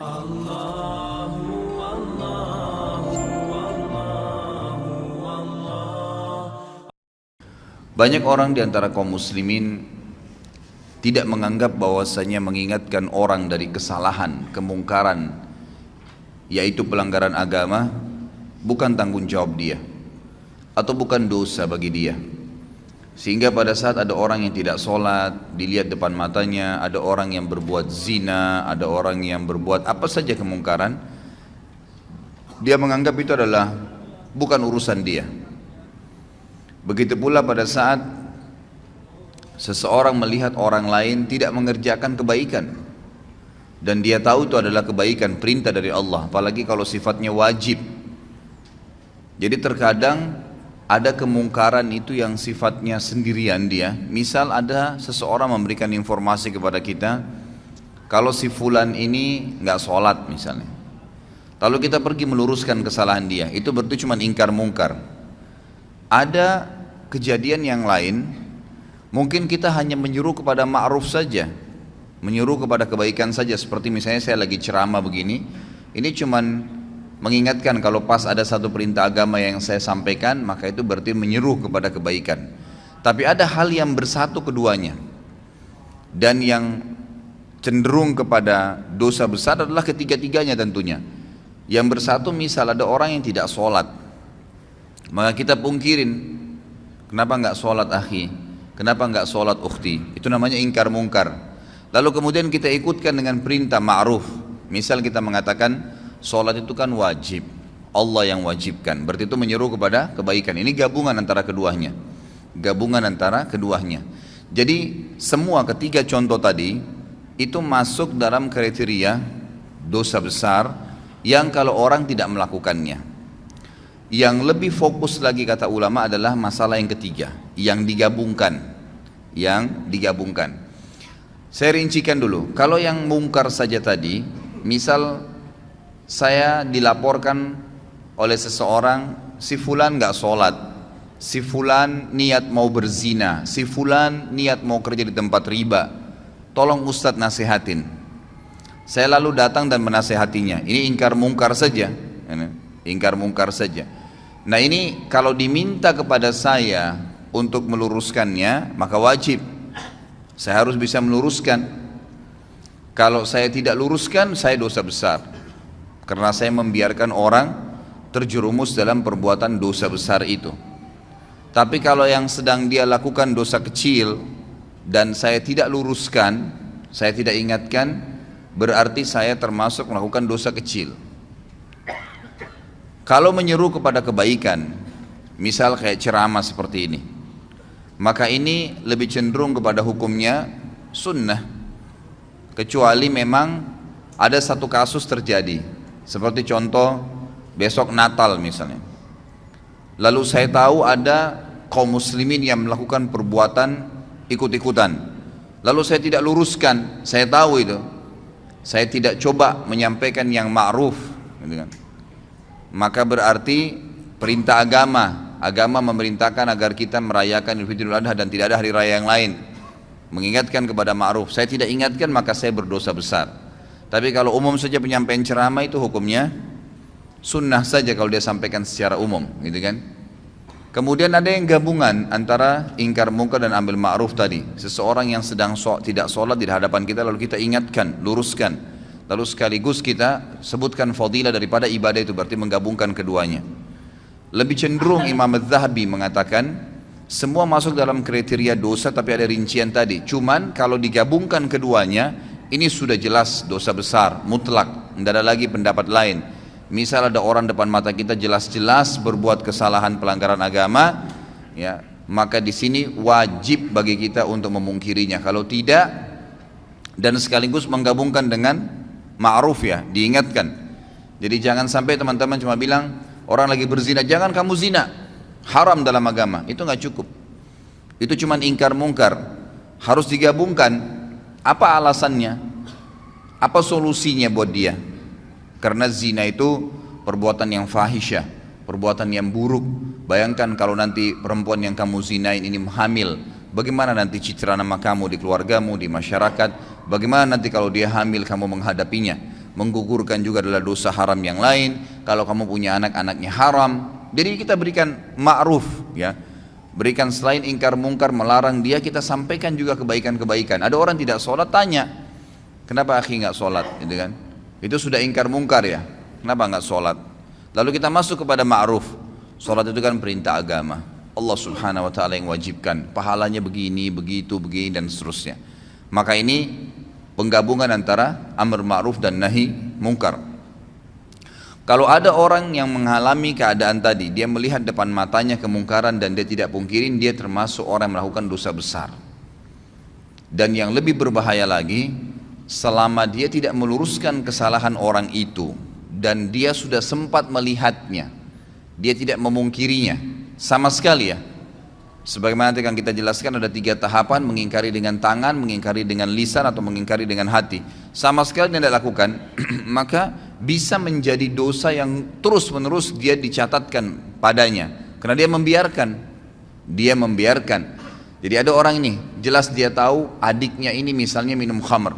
Allahu Allahu Allahu Allah. Banyak orang di antara kaum muslimin tidak menganggap bahwasanya mengingatkan orang dari kesalahan, kemungkaran, yaitu pelanggaran agama, bukan tanggung jawab dia atau bukan dosa bagi dia. Sehingga pada saat ada orang yang tidak sholat, dilihat depan matanya, ada orang yang berbuat zina, ada orang yang berbuat apa saja kemungkaran, dia menganggap itu adalah bukan urusan dia. Begitu pula pada saat seseorang melihat orang lain tidak mengerjakan kebaikan dan dia tahu itu adalah kebaikan, perintah dari Allah, apalagi kalau sifatnya wajib. Jadi terkadang ada kemungkaran itu yang sifatnya sendirian dia. Misal ada seseorang memberikan informasi kepada kita, kalau si fulan ini nggak sholat misalnya, lalu kita pergi meluruskan kesalahan dia, itu berarti cuma ingkar mungkar. Ada kejadian yang lain, mungkin kita hanya menyuruh kepada ma'ruf saja, menyuruh kepada kebaikan saja. Seperti misalnya saya lagi ceramah begini, ini cuman mengingatkan kalau pas ada satu perintah agama yang saya sampaikan, maka itu berarti menyeru kepada kebaikan. Tapi ada hal yang bersatu keduanya, dan yang cenderung kepada dosa besar adalah ketiga-tiganya tentunya. Yang bersatu misal ada orang yang tidak sholat, maka kita pungkirin, kenapa nggak sholat akhi, kenapa nggak sholat ukhti, itu namanya ingkar mungkar. Lalu kemudian kita ikutkan dengan perintah ma'ruf. Misal kita mengatakan sholat itu kan wajib, Allah yang wajibkan, berarti itu menyeru kepada kebaikan. Ini gabungan antara keduanya, gabungan antara keduanya. Jadi semua ketiga contoh tadi itu masuk dalam kriteria dosa besar yang kalau orang tidak melakukannya. Yang lebih fokus lagi kata ulama adalah masalah yang ketiga, yang digabungkan, yang digabungkan. Saya rincikan dulu. Kalau yang mungkar saja tadi, misal saya dilaporkan oleh seseorang, si fulan nggak sholat, si fulan niat mau berzina, si fulan niat mau kerja di tempat riba, tolong Ustadz nasihatin. Saya lalu datang dan menasehatinya. Ini ingkar mungkar saja, ingkar mungkar saja. Nah ini kalau diminta kepada saya untuk meluruskannya, maka wajib saya harus bisa meluruskan. Kalau saya tidak luruskan, saya dosa besar, karena saya membiarkan orang terjerumus dalam perbuatan dosa besar itu. Tapi kalau yang sedang dia lakukan dosa kecil dan saya tidak luruskan, saya tidak ingatkan, berarti saya termasuk melakukan dosa kecil. Kalau menyeru kepada kebaikan, misal kayak ceramah seperti ini, maka ini lebih cenderung kepada hukumnya sunnah, kecuali memang ada satu kasus terjadi. Seperti contoh besok Natal misalnya, lalu saya tahu ada kaum muslimin yang melakukan perbuatan ikut-ikutan, lalu saya tidak luruskan, saya tahu itu, saya tidak coba menyampaikan yang ma'ruf, gitu kan. Maka berarti perintah agama memerintahkan agar kita merayakan Idul Fitri Idul Adha dan tidak ada hari raya yang lain, mengingatkan kepada ma'ruf. Saya tidak ingatkan, maka saya berdosa besar. Tapi kalau umum saja penyampaian ceramah itu hukumnya sunnah saja kalau dia sampaikan secara umum, gitu kan. Kemudian ada yang gabungan antara ingkar mungkar dan ambil ma'ruf tadi. Seseorang yang sedang tidak sholat di hadapan kita, lalu kita ingatkan, luruskan, lalu sekaligus kita sebutkan fadilah daripada ibadah itu, berarti menggabungkan keduanya. Lebih cenderung Imam Az-Zahabi mengatakan semua masuk dalam kriteria dosa, tapi ada rincian tadi. Cuman kalau digabungkan keduanya, ini sudah jelas dosa besar, mutlak, tidak ada lagi pendapat lain. Misal ada orang depan mata kita jelas-jelas berbuat kesalahan pelanggaran agama, ya, maka di sini wajib bagi kita untuk memungkirinya. Kalau tidak, dan sekaligus menggabungkan dengan ma'ruf, ya, diingatkan. Jadi jangan sampai teman-teman cuma bilang orang lagi berzina, jangan kamu zina, haram dalam agama. Itu nggak cukup. Itu cuma ingkar mungkar. Harus digabungkan. Apa alasannya? Apa solusinya buat dia? Karena zina itu perbuatan yang fahisyah, perbuatan yang buruk. Bayangkan kalau nanti perempuan yang kamu zinain ini hamil, bagaimana nanti citra nama kamu di keluargamu, di masyarakat? Bagaimana nanti kalau dia hamil kamu menghadapinya? menggugurkan juga adalah dosa haram yang lain. Kalau kamu punya anak, anaknya haram. Jadi kita berikan ma'ruf, ya. Berikan selain ingkar mungkar, melarang dia, kita sampaikan juga kebaikan-kebaikan. Ada orang tidak sholat, tanya, kenapa akhi nggak sholat, gitu kan? Itu sudah ingkar mungkar ya, kenapa nggak sholat? Lalu kita masuk kepada ma'ruf. Sholat itu kan perintah agama, Allah subhanahu wa ta'ala yang wajibkan, pahalanya begini, begitu, begini dan seterusnya. Maka ini penggabungan antara amr ma'ruf dan nahi mungkar. Kalau ada orang yang mengalami keadaan tadi, dia melihat depan matanya kemungkaran dan dia tidak pungkirin, dia termasuk orang yang melakukan dosa besar. Dan yang lebih berbahaya lagi, selama dia tidak meluruskan kesalahan orang itu dan dia sudah sempat melihatnya, dia tidak memungkirinya sama sekali ya. Sebagaimana nanti akan kita jelaskan, ada 3 tahapan: mengingkari dengan tangan, mengingkari dengan lisan, atau mengingkari dengan hati. Sama sekali tidak lakukan maka bisa menjadi dosa yang terus menerus dia dicatatkan padanya, karena dia membiarkan. Jadi ada orang ini jelas dia tahu adiknya ini misalnya minum khamr,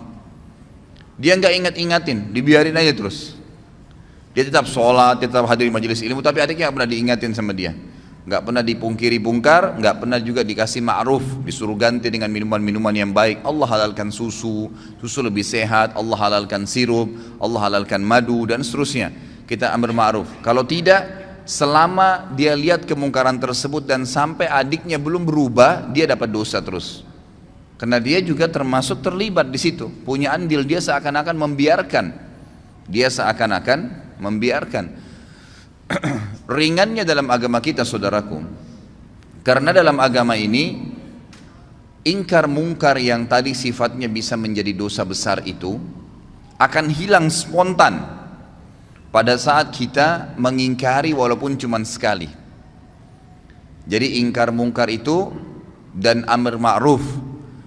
dia nggak ingat-ingatin, dibiarin aja terus. Dia tetap sholat, dia tetap hadir majelis ilmu, tapi adiknya nggak pernah diingatin sama dia, nggak pernah dipungkiri bungkar, nggak pernah juga dikasih ma'ruf, disuruh ganti dengan minuman-minuman yang baik. Allah halalkan susu lebih sehat, Allah halalkan sirup, Allah halalkan madu dan seterusnya. Kita amr ma'ruf. Kalau tidak, selama dia lihat kemungkaran tersebut dan sampai adiknya belum berubah, dia dapat dosa terus. Karena dia juga termasuk terlibat di situ, punya andil, dia seakan-akan membiarkan. Ringannya dalam agama kita, saudaraku, karena dalam agama ini ingkar mungkar yang tadi sifatnya bisa menjadi dosa besar itu akan hilang spontan pada saat kita mengingkari walaupun cuma sekali. Jadi ingkar mungkar itu dan amr ma'ruf,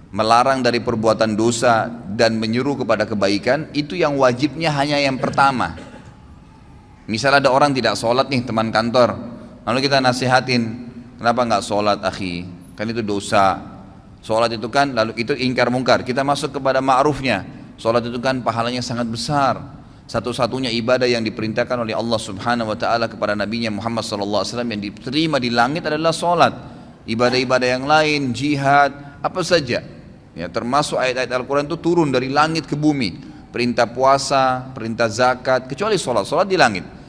melarang dari perbuatan dosa dan menyuruh kepada kebaikan, itu yang wajibnya hanya yang pertama. Misal ada orang tidak sholat nih, teman kantor, lalu kita nasihatin, kenapa nggak sholat akhi, kan itu dosa. Sholat itu kan, lalu itu ingkar mungkar. Kita masuk kepada ma'rufnya, sholat itu kan pahalanya sangat besar, satu-satunya ibadah yang diperintahkan oleh Allah subhanahu wa ta'ala kepada nabinya Muhammad sallallahu alaihi wasallam yang diterima di langit adalah sholat. Ibadah-ibadah yang lain, jihad, apa saja ya, termasuk ayat-ayat Al-Quran itu turun dari langit ke bumi, perintah puasa, perintah zakat, kecuali sholat di langit.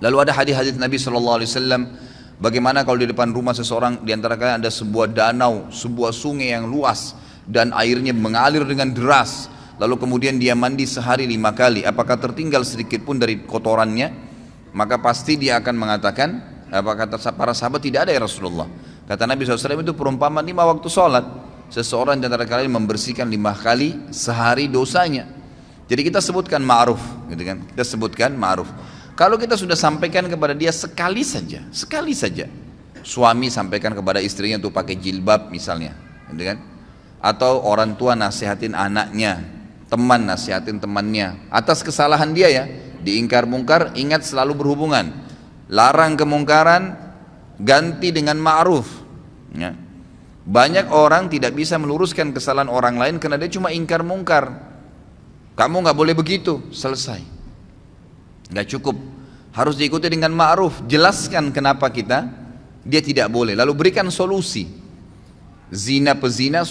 Lalu ada hadis-hadis Nabi SAW, bagaimana kalau di depan rumah seseorang, di antara kalian ada sebuah danau, sebuah sungai yang luas dan airnya mengalir dengan deras, lalu kemudian dia mandi sehari 5 kali, apakah tertinggal sedikit pun dari kotorannya? Maka pasti dia akan mengatakan, apa kata para sahabat, tidak ada ya Rasulullah. Kata Nabi SAW, itu perumpamaan 5 waktu sholat. Seseorang di antara kalian membersihkan 5 kali sehari dosanya. Jadi kita sebutkan ma'ruf, gitu kan? Kita sebutkan ma'ruf. Kalau kita sudah sampaikan kepada dia sekali saja, suami sampaikan kepada istrinya untuk pakai jilbab misalnya, gitu kan? Atau orang tua nasihatin anaknya, teman nasihatin temannya, atas kesalahan dia ya, diingkar mungkar, ingat selalu berhubungan. Larang kemungkaran, ganti dengan ma'ruf. Ya. Banyak orang tidak bisa meluruskan kesalahan orang lain karena dia cuma ingkar mungkar. Kamu nggak boleh begitu, selesai. Nggak cukup, harus diikuti dengan ma'ruf. Jelaskan kenapa dia tidak boleh, lalu berikan solusi. Zina pezina,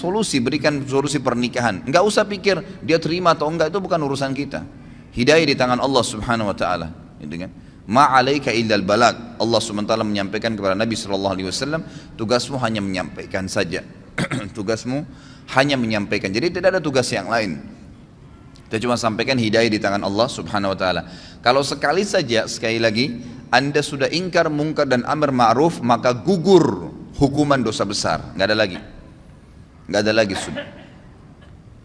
berikan solusi pernikahan. Nggak usah pikir dia terima atau enggak, itu bukan urusan kita. Hidayah di tangan Allah subhanahu wa ta'ala, gitu kan? Ma'alaika illal balag. Allah SWT menyampaikan kepada Nabi SAW, tugasmu hanya menyampaikan saja. Tugasmu hanya menyampaikan, jadi tidak ada tugas yang lain. Kita cuma sampaikan hidayah di tangan Allah subhanahu wa ta'ala. Kalau sekali saja, sekali lagi, Anda sudah ingkar mungkar dan amr ma'ruf, maka gugur hukuman dosa besar. Nggak ada lagi sudah.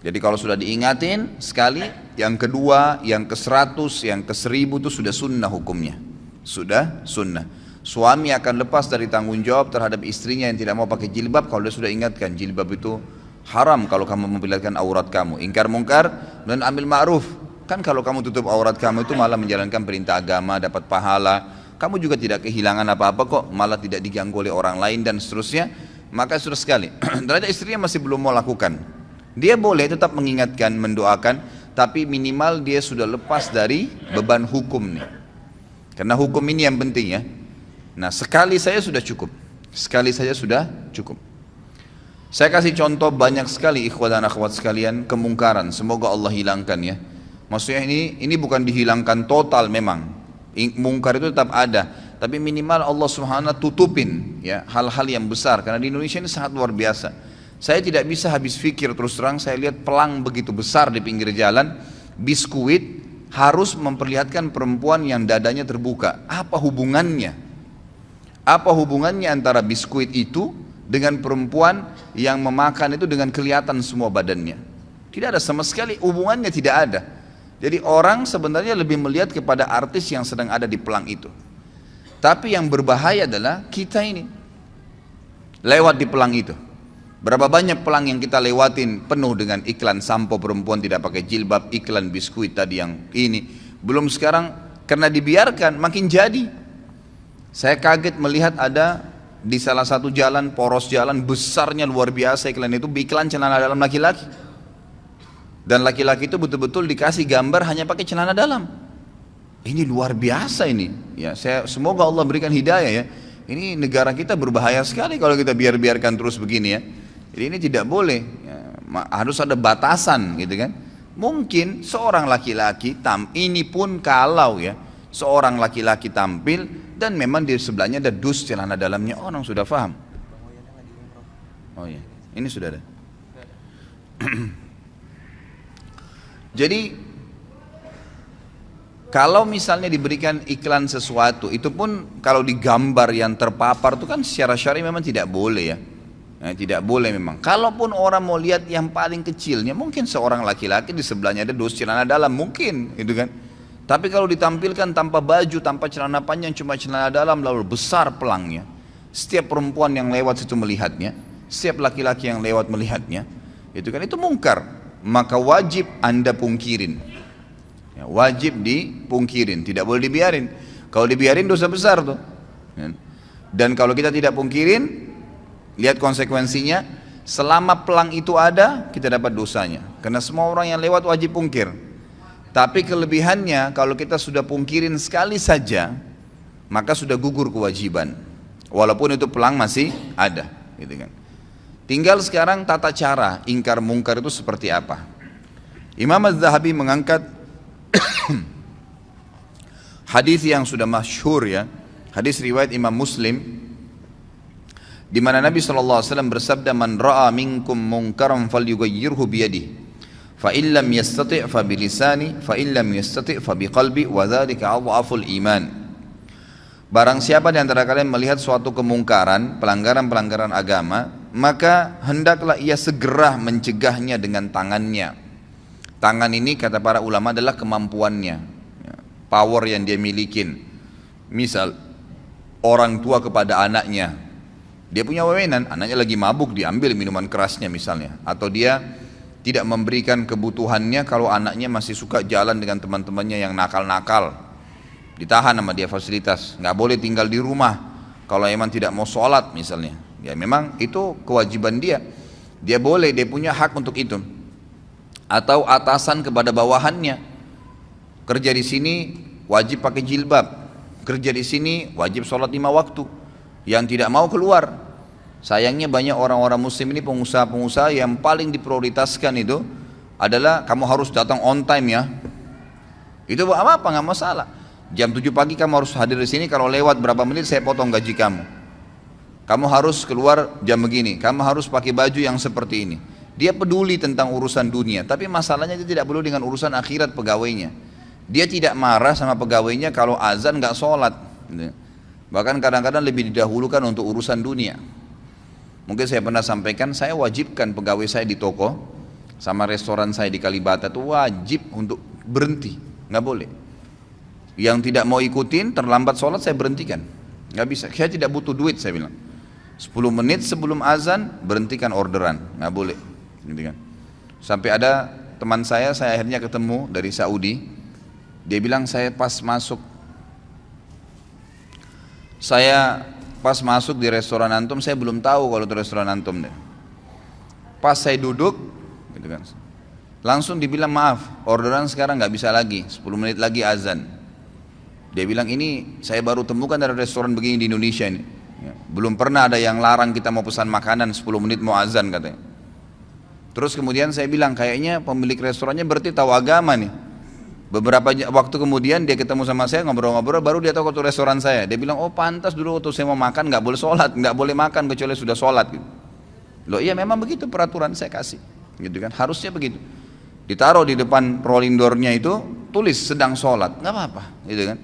Jadi kalau sudah diingatin sekali, yang kedua, yang ke-100, yang ke-1000 itu sudah sunnah hukumnya. Sudah sunnah. Suami akan lepas dari tanggung jawab terhadap istrinya yang tidak mau pakai jilbab kalau dia sudah ingatkan, jilbab itu haram kalau kamu memperlihatkan aurat kamu. Ingkar mungkar dan ambil ma'ruf. Kan kalau kamu tutup aurat kamu itu malah menjalankan perintah agama, dapat pahala. Kamu juga tidak kehilangan apa-apa kok, malah tidak diganggu oleh orang lain dan seterusnya. Maka sudah sekali. Ternyata istrinya masih belum mau lakukan. Dia boleh tetap mengingatkan, mendoakan, tapi minimal dia sudah lepas dari beban hukum nih. Karena hukum ini yang penting ya. Nah, sekali saya sudah cukup. Sekali saja sudah cukup. Saya kasih contoh banyak sekali ikhwah dan akhwat sekalian kemungkaran. Semoga Allah hilangkan ya. Maksudnya ini bukan dihilangkan total memang. Mungkar itu tetap ada, tapi minimal Allah Subhanahu tutupin ya hal-hal yang besar. Karena di Indonesia ini sangat luar biasa. Saya tidak bisa habis fikir terus terang, saya lihat pelang begitu besar di pinggir jalan, biskuit harus memperlihatkan perempuan yang dadanya terbuka. Apa hubungannya? Apa hubungannya antara biskuit itu dengan perempuan yang memakan itu dengan kelihatan semua badannya? Tidak ada sama sekali, hubungannya tidak ada. Jadi orang sebenarnya lebih melihat kepada artis yang sedang ada di pelang itu. Tapi yang berbahaya adalah kita ini lewat di pelang itu. Berapa banyak pelang yang kita lewatin penuh dengan iklan sampo perempuan tidak pakai jilbab, iklan biskuit tadi yang ini. Belum sekarang karena dibiarkan makin jadi. Saya kaget melihat ada di salah satu jalan, poros jalan besarnya luar biasa iklan itu, iklan celana dalam laki-laki. Dan laki-laki itu betul-betul dikasih gambar hanya pakai celana dalam. Ini luar biasa ini. Ya, semoga Allah berikan hidayah ya. Ini negara kita berbahaya sekali kalau kita biarkan terus begini ya. Jadi ini tidak boleh. Ya, harus ada batasan gitu kan. Mungkin seorang laki-laki ini pun kalau ya seorang laki-laki tampil dan memang di sebelahnya ada dus celana dalamnya, orang sudah paham. Oh iya, ini sudah ada. Jadi kalau misalnya diberikan iklan sesuatu, itu pun kalau digambar yang terpapar itu kan secara syar'i memang tidak boleh ya. Tidak boleh memang. Kalaupun orang mau lihat yang paling kecilnya, mungkin seorang laki-laki di sebelahnya ada dus celana dalam, mungkin gitu kan. Tapi kalau ditampilkan tanpa baju, tanpa celana panjang, cuma celana dalam lalu besar pelangnya, setiap perempuan yang lewat situ melihatnya, setiap laki-laki yang lewat melihatnya, itu kan itu mungkar. Maka wajib Anda pungkirin ya, wajib dipungkirin, tidak boleh dibiarin. Kalau dibiarin dosa besar tuh ya. Dan kalau kita tidak pungkirin, lihat konsekuensinya. Selama pelang itu ada, kita dapat dosanya, karena semua orang yang lewat wajib pungkir. Tapi kelebihannya kalau kita sudah pungkirin sekali saja, maka sudah gugur kewajiban, walaupun itu pelang masih ada gitu kan. Tinggal sekarang tata cara ingkar mungkar itu seperti apa. Imam Az-Zahabi mengangkat hadis yang sudah masyhur ya, hadis riwayat Imam Muslim, di mana Nabi SAW bersabda, man ra'a minkum munkaran falyughayyirhu biyadihi, fa in lam yastati' fa bilisani, fa in lam yastati' fa biqalbi, wa dzalika adhaful iman. Barang siapa di antara kalian melihat suatu kemungkaran, pelanggaran-pelanggaran agama, maka hendaklah ia segera mencegahnya dengan tangannya. Tangan ini kata para ulama adalah kemampuannya, power yang dia milikin. Misal orang tua kepada anaknya, dia punya wewenang, anaknya lagi mabuk diambil minuman kerasnya misalnya, atau dia tidak memberikan kebutuhannya kalau anaknya masih suka jalan dengan teman-temannya yang nakal-nakal, ditahan sama dia fasilitas, nggak boleh tinggal di rumah kalau emang tidak mau sholat misalnya. Ya memang itu kewajiban dia, dia boleh, dia punya hak untuk itu. Atau atasan kepada bawahannya, kerja di sini wajib pakai jilbab, kerja di sini wajib sholat 5 waktu, yang tidak mau keluar. Sayangnya banyak orang-orang muslim ini, pengusaha-pengusaha yang paling diprioritaskan itu adalah kamu harus datang on time ya. Itu apa nggak masalah. Jam 7 pagi kamu harus hadir di sini, kalau lewat berapa menit saya potong gaji kamu. Kamu harus keluar jam begini, kamu harus pakai baju yang seperti ini. Dia peduli tentang urusan dunia, tapi masalahnya dia tidak peduli dengan urusan akhirat pegawainya. Dia tidak marah sama pegawainya kalau azan nggak sholat. Bahkan kadang-kadang lebih didahulukan untuk urusan dunia. Mungkin saya pernah sampaikan, saya wajibkan pegawai saya di toko sama restoran saya di Kalibata itu wajib untuk berhenti, nggak boleh. Yang tidak mau ikutin terlambat sholat saya berhentikan, nggak bisa. Saya tidak butuh duit, saya bilang 10 menit sebelum azan berhentikan orderan, nggak boleh gitu kan. Sampai ada teman saya akhirnya ketemu dari Saudi, dia bilang saya pas masuk di restoran antum, saya belum tahu kalau itu restoran antum deh. Pas saya duduk gitu kan, Langsung dibilang maaf, orderan sekarang nggak bisa lagi, 10 menit lagi azan. Dia bilang ini saya baru temukan dari restoran begini di Indonesia ini. Ya, belum pernah ada yang larang kita mau pesan makanan 10 menit mau azan katanya. Terus kemudian saya bilang kayaknya pemilik restorannya berarti tahu agama nih. Beberapa waktu kemudian dia ketemu sama saya ngobrol-ngobrol baru dia tahu waktu restoran saya. Dia bilang oh pantas dulu waktu saya mau makan nggak boleh sholat, nggak boleh makan kecuali sudah sholat. Gitu. Loh iya memang begitu peraturan saya kasih, gitu kan harusnya begitu. Ditaruh di depan rolling door-nya itu tulis sedang sholat, nggak apa-apa, gitu kan.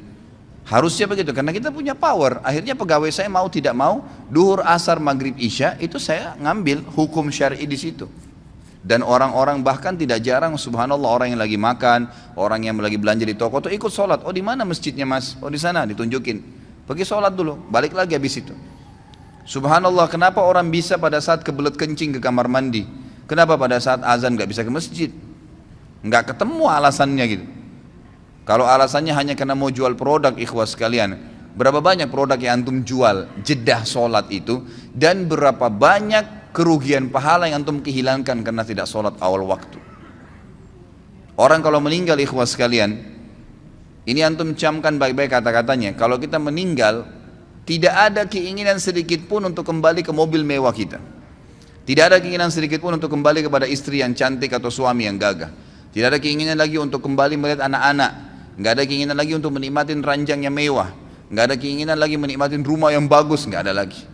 Harusnya begitu karena kita punya power. Akhirnya pegawai saya mau tidak mau, duhur, asar, maghrib, isya itu saya ngambil hukum syar'i di situ. Dan orang-orang bahkan tidak jarang, subhanallah orang yang lagi makan, orang yang lagi belanja di toko tuh ikut sholat. Oh di mana masjidnya mas? Oh di sana, ditunjukin. Pergi sholat dulu, balik lagi habis itu. Subhanallah, kenapa orang bisa pada saat kebelet kencing ke kamar mandi? Kenapa pada saat azan nggak bisa ke masjid? Nggak ketemu alasannya gitu. Kalau alasannya hanya karena mau jual produk, ikhwas sekalian, berapa banyak produk yang antum jual jedah sholat itu, dan berapa banyak kerugian pahala yang antum kehilangkan karena tidak sholat awal waktu. Orang kalau meninggal, ikhwas sekalian, ini antum camkan baik-baik kata-katanya. Kalau kita meninggal, tidak ada keinginan sedikit pun untuk kembali ke mobil mewah kita. Tidak ada keinginan sedikit pun untuk kembali kepada istri yang cantik atau suami yang gagah. Tidak ada keinginan lagi untuk kembali melihat anak-anak. Nggak ada keinginan lagi untuk menikmati ranjang yang mewah. Nggak ada keinginan lagi menikmati rumah yang bagus. Nggak ada lagi.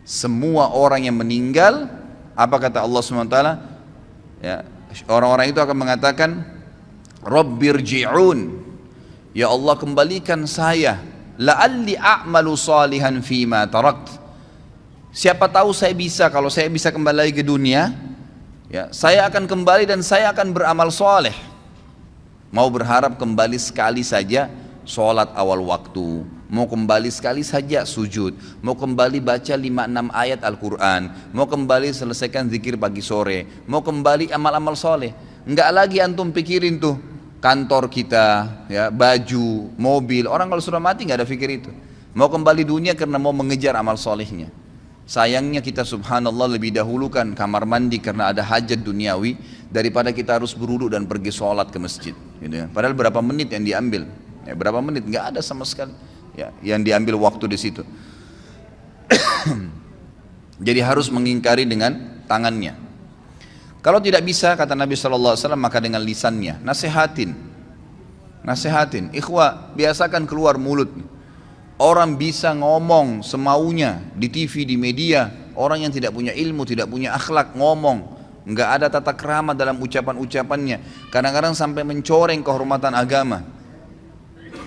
Semua orang yang meninggal, apa kata Allah SWT? Ya, orang-orang itu akan mengatakan, Rabbirji'un, ya Allah kembalikan saya, la'alli a'malu salihan fima tarakt. Siapa tahu saya bisa, kalau saya bisa kembali lagi ke dunia, ya, saya akan kembali dan saya akan beramal soleh. Mau berharap kembali sekali saja sholat awal waktu, mau kembali sekali saja sujud, mau kembali baca 5-6 ayat Al-Quran, mau kembali selesaikan zikir pagi sore, mau kembali amal-amal soleh. Enggak lagi antum pikirin tuh kantor kita, ya, baju, mobil. Orang kalau sudah mati nggak ada pikir itu. Mau kembali dunia karena mau mengejar amal solehnya. Sayangnya kita subhanallah lebih dahulukan kamar mandi karena ada hajat duniawi daripada kita harus berwudu dan pergi sholat ke masjid. Gitu ya. Padahal berapa menit yang diambil? Ya, berapa menit? Nggak ada sama sekali. Ya, yang diambil waktu di situ. Jadi harus mengingkari dengan tangannya. Kalau tidak bisa kata Nabi SAW maka dengan lisannya. Nasihatin. Ikhwah biasakan keluar mulut. Orang bisa ngomong semaunya di TV, di media. Orang yang tidak punya ilmu, tidak punya akhlak ngomong. Nggak ada tata krama dalam ucapan-ucapannya. Kadang-kadang sampai mencoreng kehormatan agama.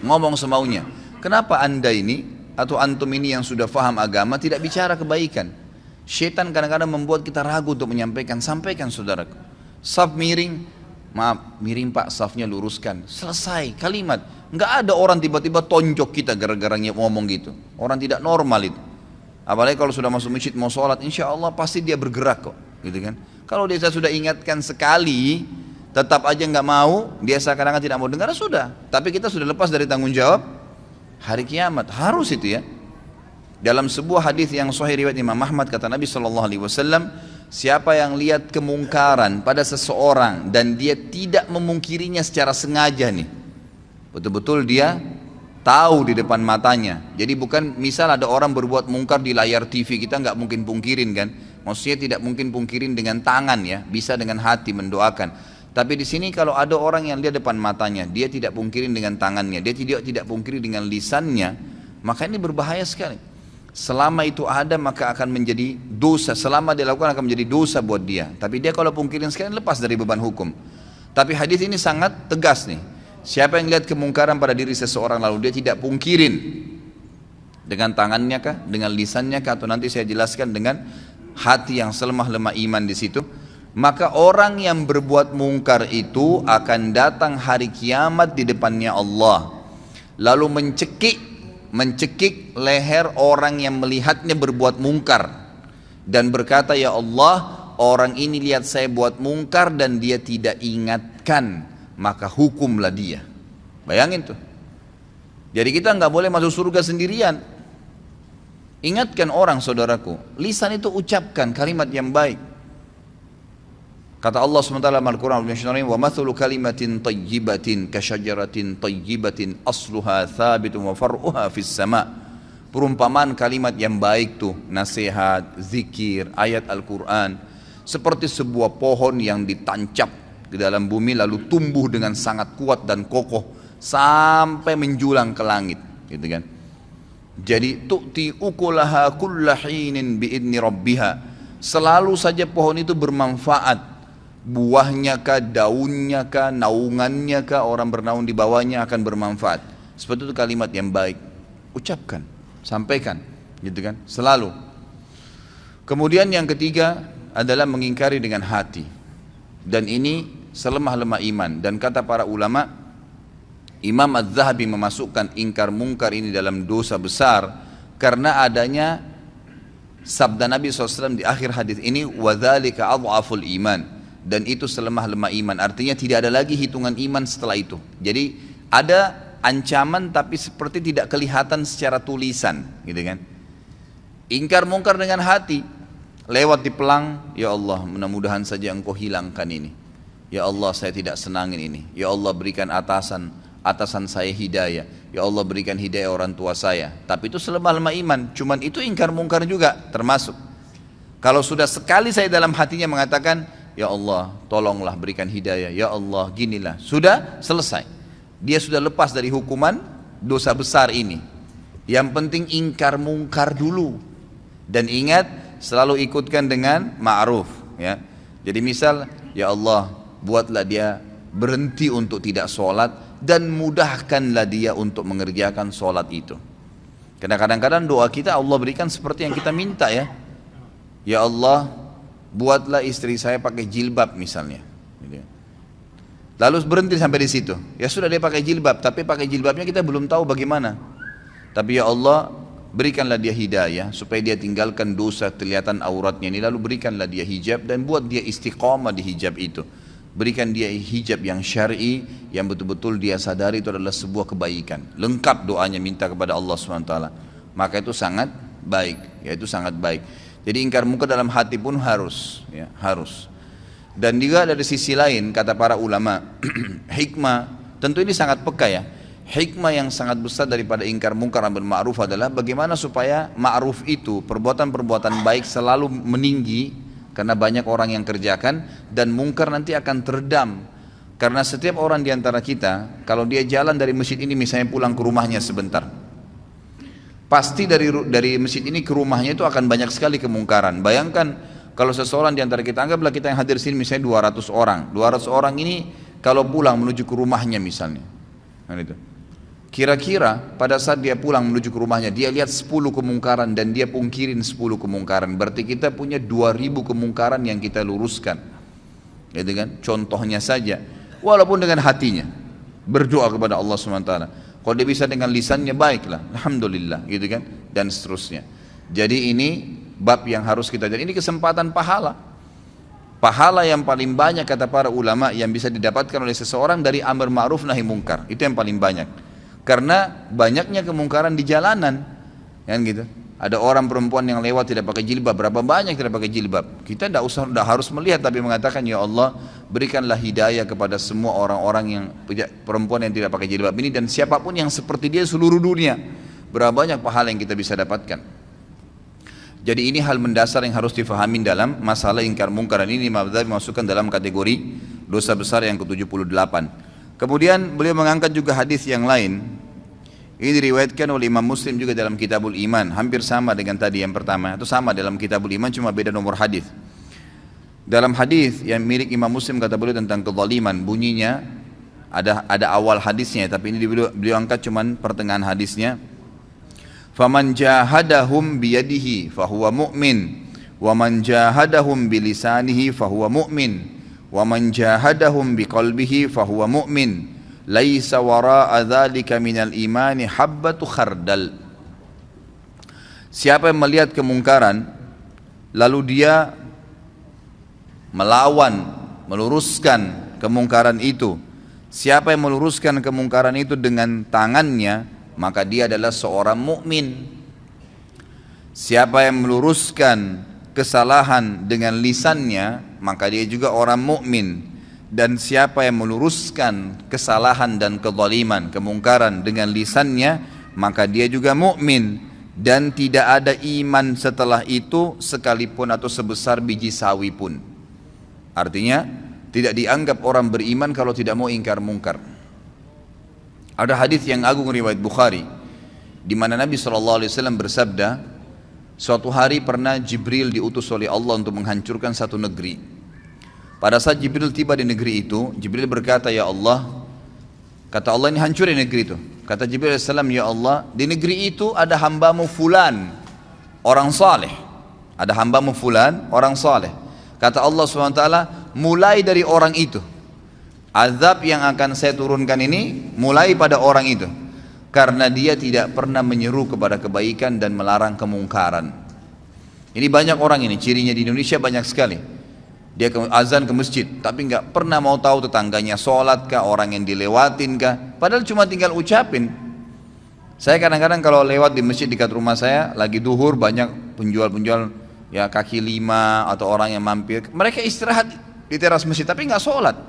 Ngomong semaunya. Kenapa anda ini atau antum ini yang sudah faham agama tidak bicara kebaikan? Syaitan kadang-kadang membuat kita ragu untuk menyampaikan. Sampaikan saudaraku. Saf miring, maaf miring pak, safnya luruskan. Selesai kalimat. Nggak ada orang tiba-tiba tonjok kita gara-gara ngomong gitu. Orang tidak normal itu. Apalagi kalau sudah masuk masjid mau sholat, insya Allah pasti dia bergerak kok, gitu kan. Kalau dia sudah ingatkan sekali, tetap aja nggak mau, dia seakan-akan tidak mau dengar, sudah. Tapi kita sudah lepas dari tanggung jawab hari kiamat, harus itu ya. Dalam sebuah hadis yang sahih riwayat Imam Ahmad kata Nabi SAW, siapa yang lihat kemungkaran pada seseorang dan dia tidak memungkirinya secara sengaja nih, betul-betul dia tahu di depan matanya. Jadi bukan misal ada orang berbuat mungkar di layar TV, kita nggak mungkin pungkirin kan. Maksudnya tidak mungkin pungkirin dengan tangan ya, bisa dengan hati mendoakan. Tapi di sini kalau ada orang yang lihat depan matanya, dia tidak pungkirin dengan tangannya, dia tidak pungkiri dengan lisannya, maka ini berbahaya sekali. Selama itu ada maka akan menjadi dosa, selama dia lakukan akan menjadi dosa buat dia. Tapi dia kalau pungkirin sekali lepas dari beban hukum. Tapi hadis ini sangat tegas nih. Siapa yang lihat kemungkaran pada diri seseorang lalu dia tidak pungkirin dengan tangannya kah, dengan lisannya kah, atau nanti saya jelaskan dengan hati yang selemah-lemah iman di situ, maka orang yang berbuat mungkar itu akan datang hari kiamat di depannya Allah, lalu mencekik leher orang yang melihatnya berbuat mungkar dan berkata, ya Allah, orang ini lihat saya buat mungkar dan dia tidak ingatkan, maka hukumlah dia. Bayangin tuh. Jadi kita nggak boleh masuk surga sendirian. Ingatkan orang saudaraku. Lisan itu ucapkan kalimat yang baik. Kata Allah SWT dalam Al-Quran, wa mathalu kalimatin tayyibatin kasyajaratin tayyibatin asluha thabitun wa far'uha fis sama. Perumpamaan kalimat yang baik tuh, nasihat, zikir, ayat Al-Quran, seperti sebuah pohon yang ditancap di dalam bumi lalu tumbuh dengan sangat kuat dan kokoh sampai menjulang ke langit, gitu kan. Jadi tu'ti ukulaha kulla hinin biidni rabbiha. Selalu saja pohon itu bermanfaat. Buahnya kah, daunnya kah, naungannya kah, orang bernaung di bawahnya akan bermanfaat. Seperti itu kalimat yang baik. Ucapkan, sampaikan, gitu kan, selalu. Kemudian yang ketiga adalah mengingkari dengan hati. Dan ini selemah-lemah iman. Dan kata para ulama, Imam Az-Zahabi memasukkan ingkar mungkar ini dalam dosa besar karena adanya sabda Nabi SAW di akhir hadis ini, وَذَلِكَ أَضْعَفُ الْإِيمَانِ. Dan itu selemah-lemah iman, artinya tidak ada lagi hitungan iman setelah itu. Jadi ada ancaman tapi seperti tidak kelihatan secara tulisan, gitu kan. Ingkar mungkar dengan hati, lewat di pelang, ya Allah mudah-mudahan saja engkau hilangkan ini. Ya Allah saya tidak senangin ini. Ya Allah berikan atasan saya hidayah. Ya Allah berikan hidayah orang tua saya. Tapi itu selemah-lemah iman, cuman itu ingkar mungkar juga termasuk. Kalau sudah sekali saya dalam hatinya mengatakan, ya Allah tolonglah berikan hidayah, ya Allah ginilah, sudah selesai. Dia sudah lepas dari hukuman dosa besar ini. Yang penting ingkar mungkar dulu. Dan ingat selalu ikutkan dengan ma'ruf, ya. Jadi misal, ya Allah buatlah dia berhenti untuk tidak sholat dan mudahkanlah dia untuk mengerjakan sholat itu. Karena kadang-kadang doa kita Allah berikan seperti yang kita minta, ya. Ya Allah buatlah istri saya pakai jilbab misalnya. Lalu berhenti sampai di situ. Ya sudah dia pakai jilbab, tapi pakai jilbabnya kita belum tahu bagaimana. Tapi ya Allah berikanlah dia hidayah supaya dia tinggalkan dosa kelihatan auratnya ini, lalu berikanlah dia hijab dan buat dia istiqamah di hijab itu. Berikan dia hijab yang syar'i yang betul-betul dia sadari itu adalah sebuah kebaikan. Lengkap doanya minta kepada Allah SWT. Maka itu sangat baik, ya itu sangat baik. Jadi ingkar mungkar dalam hati pun harus, ya, harus. Dan juga dari sisi lain kata para ulama, hikmah, tentu ini sangat peka ya. Hikmah yang sangat besar daripada ingkar mungkar amar ma'ruf adalah bagaimana supaya ma'ruf itu, perbuatan-perbuatan baik selalu meninggi karena banyak orang yang kerjakan, dan mungkar nanti akan teredam. Karena setiap orang diantara kita, kalau dia jalan dari masjid ini misalnya pulang ke rumahnya sebentar, pasti dari masjid ini ke rumahnya itu akan banyak sekali kemungkaran. Bayangkan kalau seseorang di antara kita, anggaplah kita yang hadir sini misalnya 200 orang. 200 orang ini kalau pulang menuju ke rumahnya misalnya. Nah itu. Kira-kira pada saat dia pulang menuju ke rumahnya, dia lihat 10 kemungkaran dan dia pungkirin 10 kemungkaran. Berarti kita punya 2000 kemungkaran yang kita luruskan. Gitu kan? Contohnya saja, walaupun dengan hatinya berdoa kepada Allah SWT. Kalau dia bisa dengan lisannya, baiklah, alhamdulillah, gitu kan, dan seterusnya. Jadi ini bab yang harus kita jadi. Ini kesempatan pahala. Pahala yang paling banyak kata para ulama yang bisa didapatkan oleh seseorang dari amar ma'ruf nahi mungkar. Itu yang paling banyak. Karena banyaknya kemungkaran di jalanan, kan gitu. Ada orang perempuan yang lewat tidak pakai jilbab, berapa banyak tidak pakai jilbab. Kita tidak harus melihat, tapi mengatakan, ya Allah berikanlah hidayah kepada semua orang-orang yang perempuan yang tidak pakai jilbab ini, dan siapapun yang seperti dia seluruh dunia. Berapa banyak pahala yang kita bisa dapatkan. Jadi ini hal mendasar yang harus difahami dalam masalah ingkar mungkar. Ini Imam Ghazali masukkan dalam kategori dosa besar yang ke-78. Kemudian beliau mengangkat juga hadis yang lain. Ini diriwayatkan oleh Imam Muslim juga dalam Kitabul Iman, hampir sama dengan tadi yang pertama, atau sama dalam Kitabul Iman cuma beda nomor hadis. Dalam hadis yang milik Imam Muslim kata beliau tentang kezaliman, bunyinya ada awal hadisnya, tapi ini beliau angkat cuma pertengahan hadisnya. Faman jahadahum biyadihi fahuwa mu'min, wa man jahadahum bilisanihi fahuwa mu'min, wa man jahadahum biqalbihi fahuwa mu'min. Laisa wara'a dzalika minal imani habbatu khardal. Siapa yang melihat kemungkaran lalu dia melawan, meluruskan kemungkaran itu, siapa yang meluruskan kemungkaran itu dengan tangannya, maka dia adalah seorang mukmin. Siapa yang meluruskan kesalahan dengan lisannya, maka dia juga orang mukmin. Dan siapa yang meluruskan kesalahan dan kezaliman, kemungkaran dengan lisannya, maka dia juga mukmin. Dan tidak ada iman setelah itu sekalipun atau sebesar biji sawi pun. Artinya tidak dianggap orang beriman kalau tidak mau ingkar mungkar. Ada hadis yang agung riwayat Bukhari di mana Nabi SAW bersabda, suatu hari pernah Jibril diutus oleh Allah untuk menghancurkan satu negeri. Pada saat Jibril tiba di negeri itu, Jibril berkata, ya Allah, kata Allah, ini hancurin negeri itu. Kata Jibril AS, ya Allah, di negeri itu ada hambamu fulan, orang saleh. Ada hambamu fulan, orang saleh. Kata Allah SWT, mulai dari orang itu, azab yang akan saya turunkan ini mulai pada orang itu, karena dia tidak pernah menyeru kepada kebaikan dan melarang kemungkaran. Ini banyak orang ini, cirinya di Indonesia banyak sekali. Dia azan ke masjid, tapi nggak pernah mau tahu tetangganya sholat kah, orang yang dilewatin kah, padahal cuma tinggal ucapin. Saya kadang-kadang kalau lewat di masjid dekat rumah saya, lagi duhur, banyak penjual-penjual ya kaki lima atau orang yang mampir, mereka istirahat di teras masjid, tapi nggak sholat.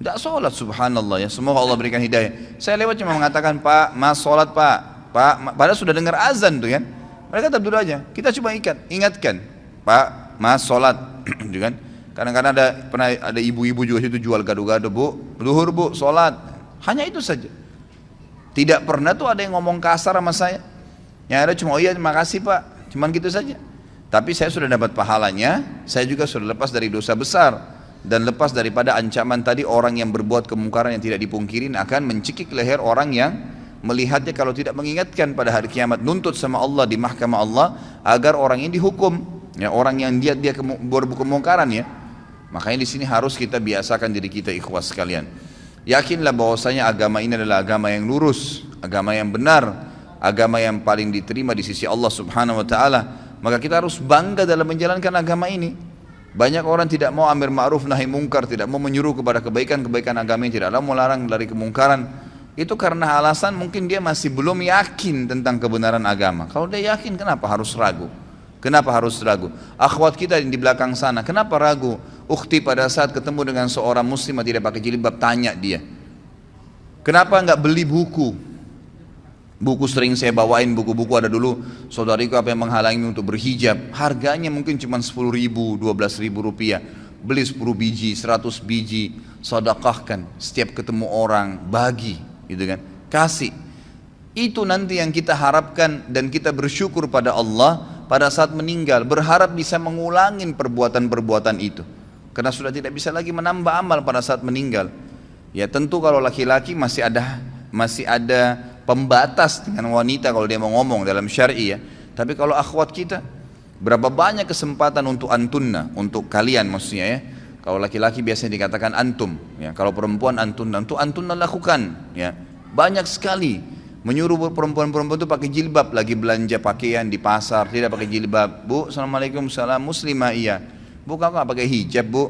Nggak sholat, subhanallah ya, semoga Allah berikan hidayah. Saya lewat cuma mengatakan, Pak, Mas sholat Pak, padahal sudah dengar azan tuh kan. Mereka tetap duduk aja, kita cuma ingatkan, Pak, Mas sholat. Kan? Kadang-kadang pernah ada ibu-ibu juga situ jual gado-gado, Bu, duhur Bu, sholat. Hanya itu saja. Tidak pernah tuh ada yang ngomong kasar sama saya. Yang ada cuma, oh iya terima kasih Pak, cuman gitu saja. Tapi saya sudah dapat pahalanya, saya juga sudah lepas dari dosa besar. Dan lepas daripada ancaman tadi, orang yang berbuat kemungkaran yang tidak dipungkirin akan mencekik leher orang yang melihatnya kalau tidak mengingatkan pada hari kiamat, nuntut sama Allah di mahkamah Allah agar orang ini dihukum. Ya, orang yang dia berbuat kemungkaran ya. Makanya di sini harus kita biasakan diri kita, ikhwas sekalian. Yakinlah bahwasanya agama ini adalah agama yang lurus, agama yang benar, agama yang paling diterima di sisi Allah Subhanahu wa taala. Maka kita harus bangga dalam menjalankan agama ini. Banyak orang tidak mau amar ma'ruf nahi mungkar, tidak mau menyuruh kepada kebaikan-kebaikan agama, yang tidak mau melarang dari kemungkaran. Itu karena alasan mungkin dia masih belum yakin tentang kebenaran agama. Kalau dia yakin, kenapa harus ragu? Kenapa harus ragu? Akhwat kita yang di belakang sana, kenapa ragu? Ukhti pada saat ketemu dengan seorang muslimah tidak pakai jilbab, tanya dia, kenapa enggak beli buku? Buku sering saya bawain, buku-buku ada dulu, saudariku apa yang menghalangi untuk berhijab, harganya mungkin cuma 10 ribu, 12 ribu rupiah. Beli 10 biji, 100 biji, sedekahkan, setiap ketemu orang, bagi, gitu kan, kasih. Itu nanti yang kita harapkan, dan kita bersyukur pada Allah pada saat meninggal, berharap bisa mengulangin perbuatan-perbuatan itu, karena sudah tidak bisa lagi menambah amal pada saat meninggal. Ya tentu kalau laki-laki masih ada pembatas dengan wanita kalau dia mau ngomong dalam syar'i ya. Tapi kalau akhwat kita, berapa banyak kesempatan untuk antunna, untuk kalian maksudnya ya. Kalau laki-laki biasanya dikatakan antum ya, kalau perempuan antunna, untuk antunna lakukan ya. Banyak sekali menyuruh perempuan-perempuan itu pakai jilbab, lagi belanja pakaian di pasar tidak pakai jilbab. Bu, assalamualaikum, salam, muslimah, iya. Bu, kamu nggak pakai hijab Bu?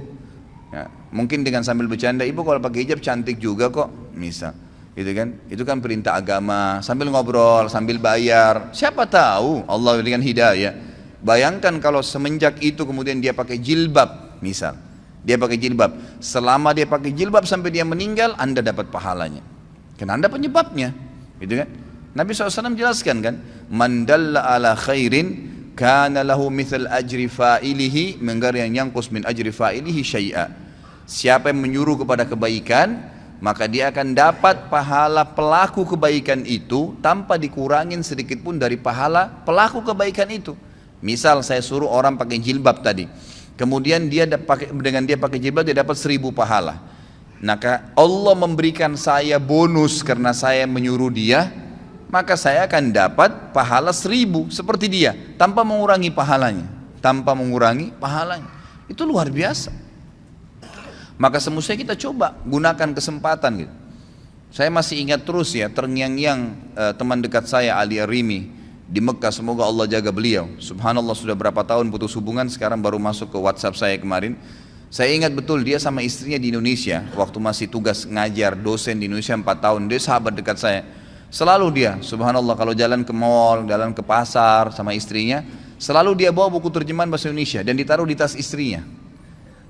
Ya, mungkin dengan sambil bercanda, ibu kalau pakai hijab cantik juga kok, misal, gitu kan? Itu kan perintah agama. Sambil ngobrol, sambil bayar. Siapa tahu Allah berikan hidayah. Bayangkan kalau semenjak itu kemudian dia pakai jilbab, misal, dia pakai jilbab. Selama dia pakai jilbab sampai dia meninggal, Anda dapat pahalanya. Karena Anda penyebabnya. Gitu kan? Nabi SAW jelaskan kan, man dalla ala khairin kana lahu mithal ajri fa'ilihi min ghairi an yanqus min ajri fa'ilihi syai'a. Siapa yang menyuruh kepada kebaikan, maka dia akan dapat pahala pelaku kebaikan itu tanpa dikurangin sedikit pun dari pahala pelaku kebaikan itu. Misal saya suruh orang pakai jilbab tadi, kemudian dengan dia pakai jilbab dia dapat 1000 pahala. Maka Allah memberikan saya bonus karena saya menyuruh dia, maka saya akan dapat pahala 1000 seperti dia tanpa mengurangi pahalanya, Itu luar biasa. Maka semestinya kita coba gunakan kesempatan gitu. Saya masih ingat terus ya, terngiang-ngiang teman dekat saya Ali Arimi di Mekah, semoga Allah jaga beliau. Subhanallah sudah berapa tahun putus hubungan, sekarang baru masuk ke WhatsApp saya kemarin. Saya ingat betul dia sama istrinya di Indonesia, waktu masih tugas ngajar dosen di Indonesia 4 tahun, dia sahabat dekat saya. Selalu dia, subhanallah kalau jalan ke mall, jalan ke pasar sama istrinya, Selalu dia bawa buku terjemahan bahasa Indonesia dan ditaruh di tas istrinya.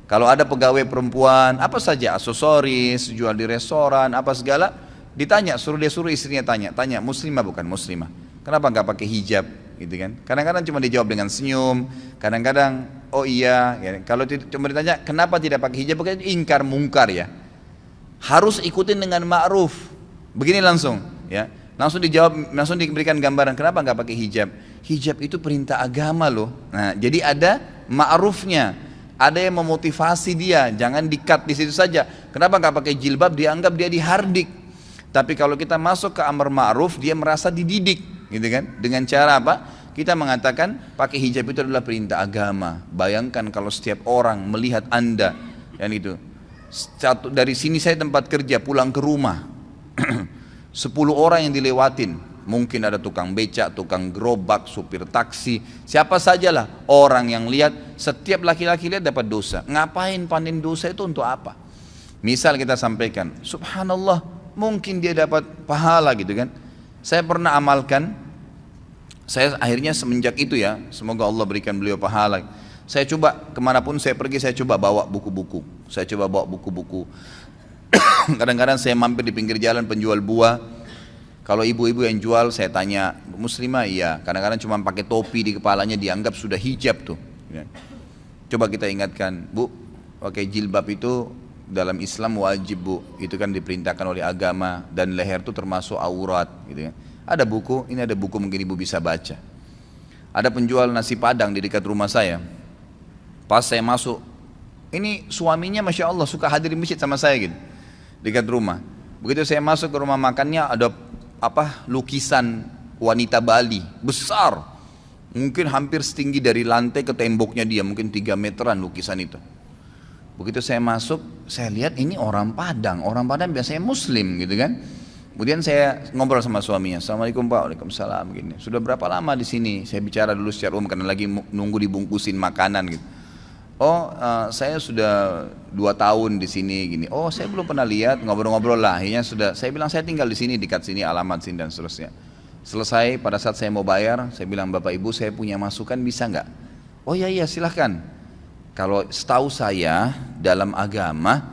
Kalau ada pegawai perempuan, apa saja, aksesoris, jual di restoran, apa segala, ditanya, dia suruh istrinya tanya, muslimah bukan muslimah? Kenapa nggak pakai hijab? Gitu kan? Kadang-kadang cuma dijawab dengan senyum, kadang-kadang oh iya. Ya. Kalau cuma ditanya kenapa tidak pakai hijab, pakai ingkar mungkar ya. Harus ikutin dengan ma'ruf. Begini langsung, ya. Langsung dijawab, langsung diberikan gambaran kenapa nggak pakai hijab. Hijab itu perintah agama loh. Nah, jadi ada ma'rufnya. Ada yang memotivasi dia, jangan di-cut di situ saja. Kenapa nggak pakai jilbab? Dianggap dia dihardik. Tapi kalau kita masuk ke amar ma'ruf, dia merasa dididik, gitu kan? Dengan cara apa? Kita mengatakan pakai hijab itu adalah perintah agama. Bayangkan kalau setiap orang melihat Anda, yang itu. Dari sini saya tempat kerja, pulang ke rumah, 10 orang yang dilewatin. Mungkin ada tukang becak, tukang gerobak, supir taksi, siapa sajalah orang yang lihat, setiap laki-laki lihat dapat dosa. Ngapain panen dosa itu untuk apa? Misal kita sampaikan, subhanallah, mungkin dia dapat pahala gitu kan. Saya pernah amalkan, saya akhirnya semenjak itu ya, semoga Allah berikan beliau pahala. Saya coba kemanapun saya pergi, saya coba bawa buku-buku. Kadang-kadang saya mampir di pinggir jalan penjual buah. Kalau ibu-ibu yang jual saya tanya, muslimah? Iya. Kadang-kadang cuma pakai topi di kepalanya dianggap sudah hijab tuh. Coba kita ingatkan, Bu, pakai jilbab itu dalam Islam wajib, Bu. Itu kan diperintahkan oleh agama dan leher itu termasuk aurat gitu kan. Ada buku, ini ada buku mungkin ibu bisa baca. Ada penjual nasi padang di dekat rumah saya. Pas saya masuk, ini suaminya Masya Allah suka hadir di masjid sama saya gitu, dekat rumah. Begitu saya masuk ke rumah makannya, ada lukisan wanita Bali besar, mungkin hampir setinggi dari lantai ke temboknya dia, mungkin 3 meteran lukisan itu. Begitu saya masuk, saya lihat ini orang Padang biasanya Muslim gitu kan. Kemudian saya ngobrol sama suaminya, Assalamualaikum Pak, Waalaikumsalam gini. Sudah berapa lama di sini? Saya bicara dulu secara umum karena lagi nunggu dibungkusin makanan gitu. Oh, saya sudah 2 tahun di sini gini. Oh, saya belum pernah lihat, ngobrol-ngobrol lah. Akhirnya sudah, saya bilang saya tinggal di sini, dekat sini, alamat sini dan seterusnya. Selesai, pada saat saya mau bayar, saya bilang Bapak Ibu saya punya masukan bisa nggak? Oh iya silahkan. Kalau setahu saya dalam agama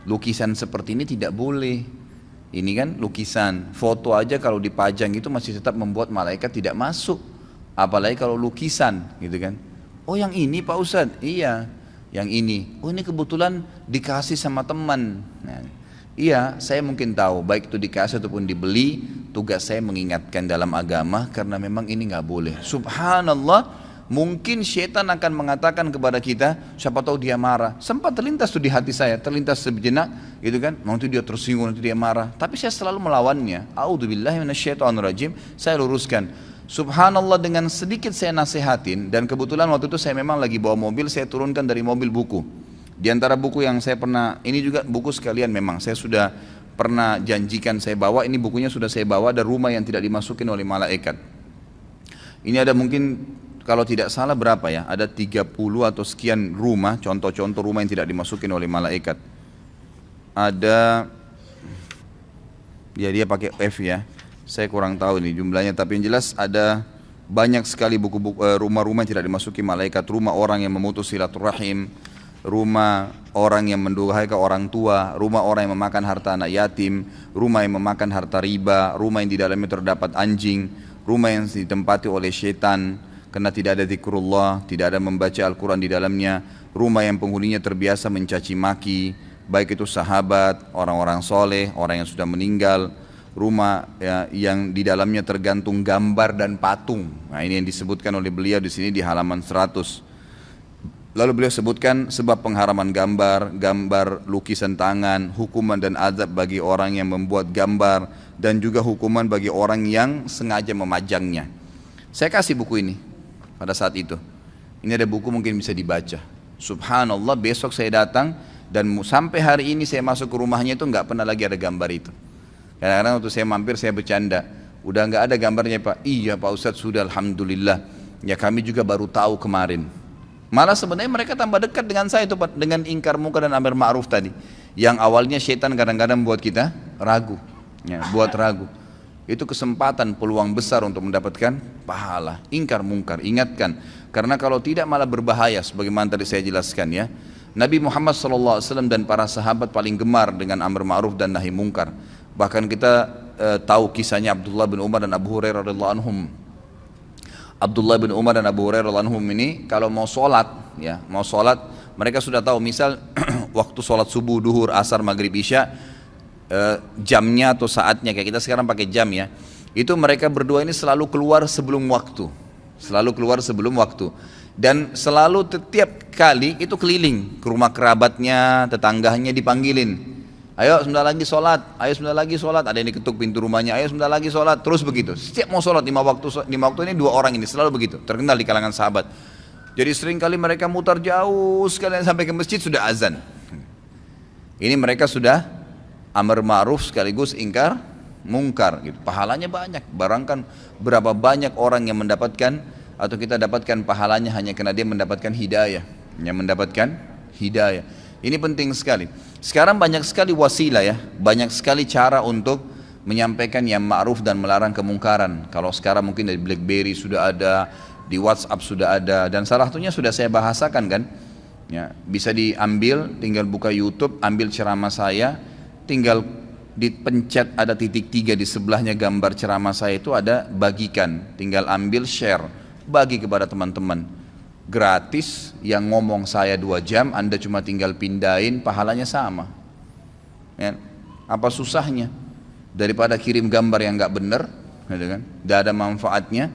lukisan seperti ini tidak boleh. Ini kan lukisan, foto aja kalau dipajang itu masih tetap membuat malaikat tidak masuk. Apalagi kalau lukisan, gitu kan? Oh yang ini Pak Ustadz? Iya, yang ini. Oh ini kebetulan dikasih sama teman. Nah, iya, saya mungkin tahu, baik itu dikasih ataupun dibeli, tugas saya mengingatkan dalam agama karena memang ini nggak boleh. Subhanallah, mungkin syaitan akan mengatakan kepada kita, siapa tahu dia marah. Sempat terlintas tuh di hati saya, terlintas sejenak, gitu kan? Nanti dia tersinggung, nanti dia marah. Tapi saya selalu melawannya. A'udzubillahi minasyaitonirrajim. Saya luruskan. Subhanallah, dengan sedikit saya nasihatin, dan kebetulan waktu itu saya memang lagi bawa mobil, saya turunkan dari mobil buku. Di antara buku yang saya pernah, ini juga buku sekalian memang, saya sudah pernah janjikan saya bawa, ini bukunya sudah saya bawa, ada rumah yang tidak dimasukin oleh malaikat. Ini ada mungkin, kalau tidak salah berapa ya, ada 30 atau sekian rumah, contoh-contoh rumah yang tidak dimasukin oleh malaikat. Ada, ya dia pakai F ya. Saya kurang tahu nih jumlahnya, tapi yang jelas ada banyak sekali buku-buku rumah-rumah yang tidak dimasuki malaikat. Rumah orang yang memutus silaturahim, rumah orang yang mendurhaka orang tua, rumah orang yang memakan harta anak yatim, rumah yang memakan harta riba, rumah yang di dalamnya terdapat anjing, rumah yang ditempati oleh syaitan karena tidak ada zikrullah, tidak ada membaca Al-Quran di dalamnya, rumah yang penghuninya terbiasa mencaci maki, baik itu sahabat, orang-orang soleh, orang yang sudah meninggal, rumah ya, yang di dalamnya tergantung gambar dan patung. Nah ini yang disebutkan oleh beliau di sini di halaman 100. Lalu beliau sebutkan sebab pengharaman gambar, gambar lukisan tangan, hukuman dan azab bagi orang yang membuat gambar, dan juga hukuman bagi orang yang sengaja memajangnya. Saya kasih buku ini pada saat itu. Ini ada buku mungkin bisa dibaca. Subhanallah, besok saya datang dan sampai hari ini saya masuk ke rumahnya itu nggak pernah lagi ada gambar itu. Kadang-kadang waktu saya mampir saya bercanda, udah nggak ada gambarnya Pak. Iya Pak Ustadz sudah, alhamdulillah. Ya kami juga baru tahu kemarin. Malah sebenarnya mereka tambah dekat dengan saya itu Pak, dengan ingkar munkar dan amar ma'ruf tadi. Yang awalnya syaitan kadang-kadang buat kita ragu, ya, buat ragu. Itu kesempatan, peluang besar untuk mendapatkan pahala. Ingkar mungkar, ingatkan. Karena kalau tidak malah berbahaya, sebagaimana tadi saya jelaskan ya. Nabi Muhammad SAW dan para sahabat paling gemar dengan amar ma'ruf dan nahi mungkar. Bahkan kita tahu kisahnya Abdullah bin Umar dan Abu Hurairah radhiyallahu anhum. Abdullah bin Umar dan Abu Hurairah radhiyallahu anhum ini kalau mau sholat, ya, mau sholat, mereka sudah tahu misal waktu sholat subuh, duhur, asar, maghrib, isya, jamnya atau saatnya kayak kita sekarang pakai jam ya. Itu mereka berdua ini selalu keluar sebelum waktu, selalu keluar sebelum waktu, dan selalu setiap kali itu keliling ke rumah kerabatnya, tetangganya dipanggilin. Ayo sebentar lagi sholat, ayo sebentar lagi sholat. Ada yang diketuk pintu rumahnya, ayo sebentar lagi sholat. Terus begitu, setiap mau sholat 5 waktu ini 2 orang ini selalu begitu, terkenal di kalangan sahabat. Jadi sering kali mereka mutar jauh sekalian sampai ke masjid sudah azan. Ini mereka sudah amar ma'ruf sekaligus ingkar mungkar gitu. Pahalanya banyak, barangkan berapa banyak orang yang mendapatkan atau kita dapatkan pahalanya hanya karena dia mendapatkan hidayah, yang mendapatkan hidayah. Ini penting sekali. Sekarang banyak sekali wasilah ya, banyak sekali cara untuk menyampaikan yang ma'ruf dan melarang kemungkaran. Kalau sekarang mungkin dari BlackBerry sudah ada, di WhatsApp sudah ada, dan salah satunya sudah saya bahasakan kan. Ya, bisa diambil, tinggal buka YouTube, ambil ceramah saya, tinggal dipencet ada titik 3 di sebelahnya gambar ceramah saya itu ada bagikan, tinggal ambil share, bagi kepada teman-teman. Gratis, yang ngomong saya 2 jam, Anda cuma tinggal pindahin, pahalanya sama. Ya, apa susahnya? Daripada kirim gambar yang nggak benar, gitu kan? Nggak ada manfaatnya.